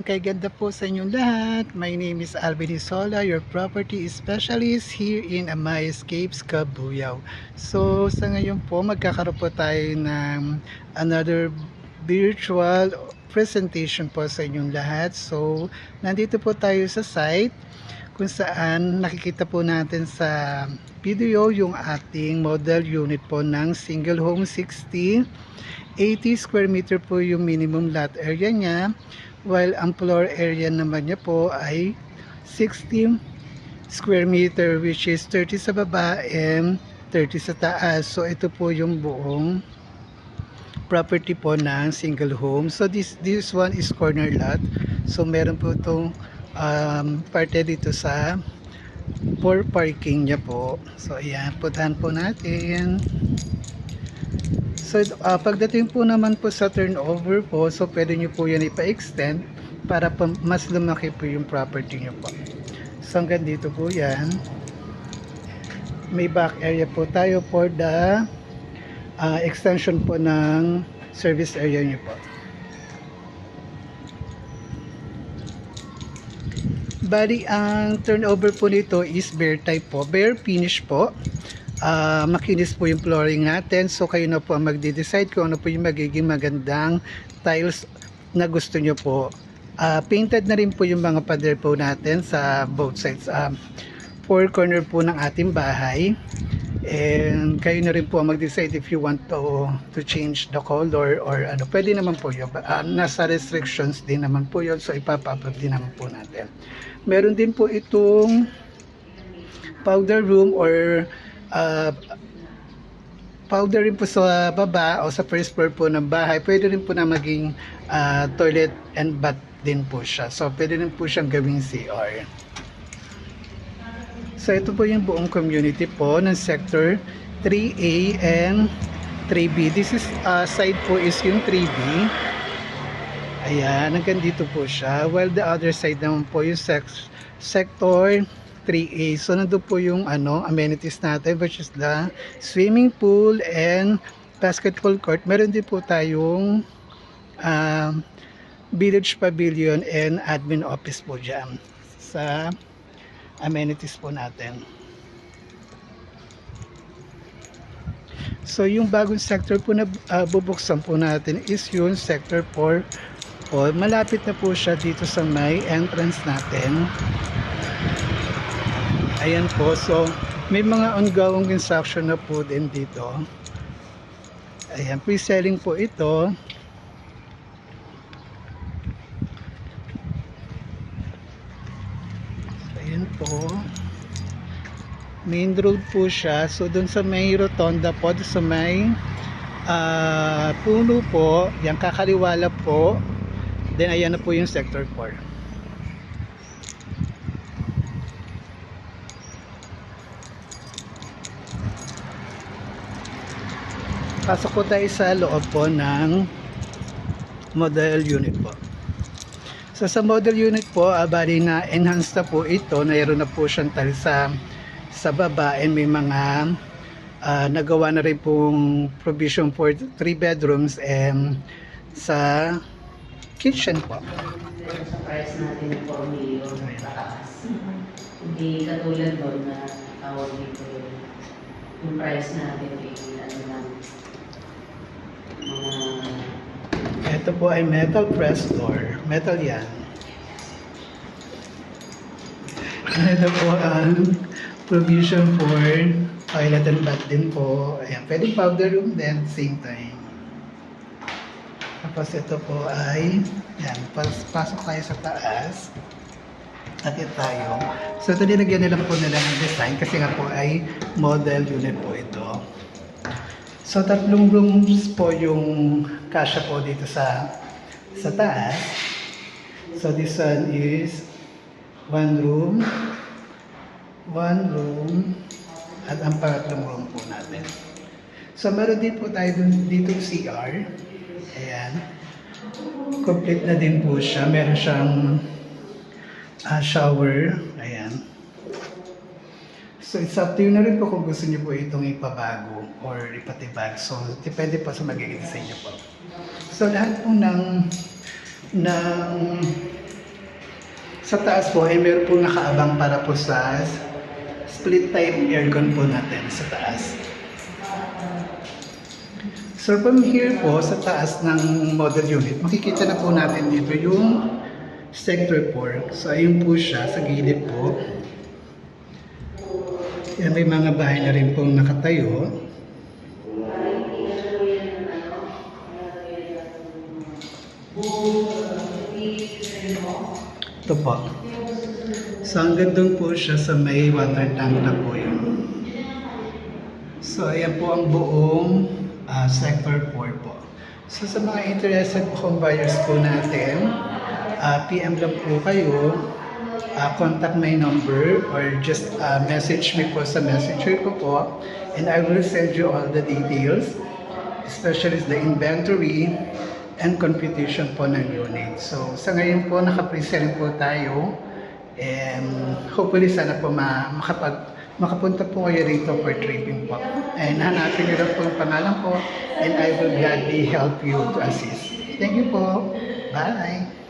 Kay ganda po sa inyong lahat. My name is Alvin Isola, your property specialist here in Amay Escapes, Cabuyao. So sa ngayon po magkakaroon po tayo ng another virtual presentation po sa inyong lahat. So nandito po tayo sa site kung saan nakikita po natin sa video yung ating model unit po ng single home 60. 80 square meter po yung minimum lot area niya, while ang floor area naman niya po ay 60 square meter, which is 30 sa baba and 30 sa taas. So ito po yung buong property po ng single home. So this one is corner lot. So meron po itong parte dito sa for parking niya po. So ayan, puntahan po natin. So pagdating po naman po sa turnover po, so pwede nyo po yan ipa-extend para po mas lumaki po yung property nyo po. So hanggang dito po yan. May back area po tayo for the extension po ng service area nyo po. Bali, ang turnover po nito is bare type po, bare finish po. Makinis po yung flooring natin, so kayo na po ang magde-decide kung ano po yung magiging magandang tiles na gusto nyo po. Painted na rin po yung mga pader po natin sa both sides, four corner po ng ating bahay, and kayo na rin po ang mag-decide if you want to change the color or ano, pwede naman po yun. Nasa restrictions din naman po yun, so ipapa-approve din naman po natin. Meron din po itong powder room or powder rin po sa baba o sa first floor po ng bahay. Pwede rin po na maging toilet and bath din po siya. So pwede rin po siyang gawing CR. So ito po yung buong community po ng sector 3A and 3B. This is side po is yung 3B. Ayan, hanggang dito po siya. While the other side naman po yung sector 3A. So nandun po yung amenities natin, which is the swimming pool and basketball court. Meron din po tayong village pavilion and admin office po dyan sa amenities po natin. So yung bagong sector po na bubuksan po natin is yung sector 4 po. Malapit na po siya dito sa may entrance natin. Ayan po, so may mga ongoing construction na po din dito. Ayan, pre-selling po ito. Ayan po. Main road po siya. So dun sa may rotonda po, dun sa may puno po, yung kakaliwala po. Then ayan na po yung sector 4. Pasok po tayo sa loob po ng model unit po. So sa model unit po, bali na enhanced na po ito. Mayroon na po siyang tiles sa baba, and may mga nagawa na rin pong provision for 3 bedrooms and sa kitchen po. Sa price natin yung 4 million pataas. Hindi katulad doon na tawag dito yung price natin lang. Ito po ay metal press door. Metal yan. Ito po ang provision for toilet and bath din po. Ayan, pwedeng powder room din same time. Tapos ito po ay, yan, pasok tayo sa taas. Akit tayo. So ito dinagyan nila po nila ng design kasi nga po ay model unit po ito. So tatlong rooms po yung kasya po dito sa taas. So this one is one room, at ang pangatlong room po natin. So meron din po tayo dito CR. Ayan. Complete na din po siya. Meron siyang shower. Ayan. So it's up to you na rin po kung gusto niyo po itong ipabago or ipatibag. So depende po sa magiging design niyo po. So lahat po ng Sa taas po ay meron po nakaabang para po sa split type aircon po natin sa taas. So from here po sa taas ng model unit, makikita na po natin dito yung sector 4. So ayun po siya sa gilid po. Yan, may mga bahay na rin pong nakatayo. Ito po. So hanggang doon po siya sa may water tank na po yun. So ayan po ang buong sector 4 po. So sa mga interested home buyers po natin, PM lang po kayo, contact my number or just message me po sa messenger ko po, and I will send you all the details, especially the inventory and computation po ng unit. So sa ngayon po naka-present po tayo, and hopefully sana po makapunta po kayo rito for tripping po. And hanapin niyo lang po ang pangalan ko, and I will gladly help you to assist. Thank you po. Bye!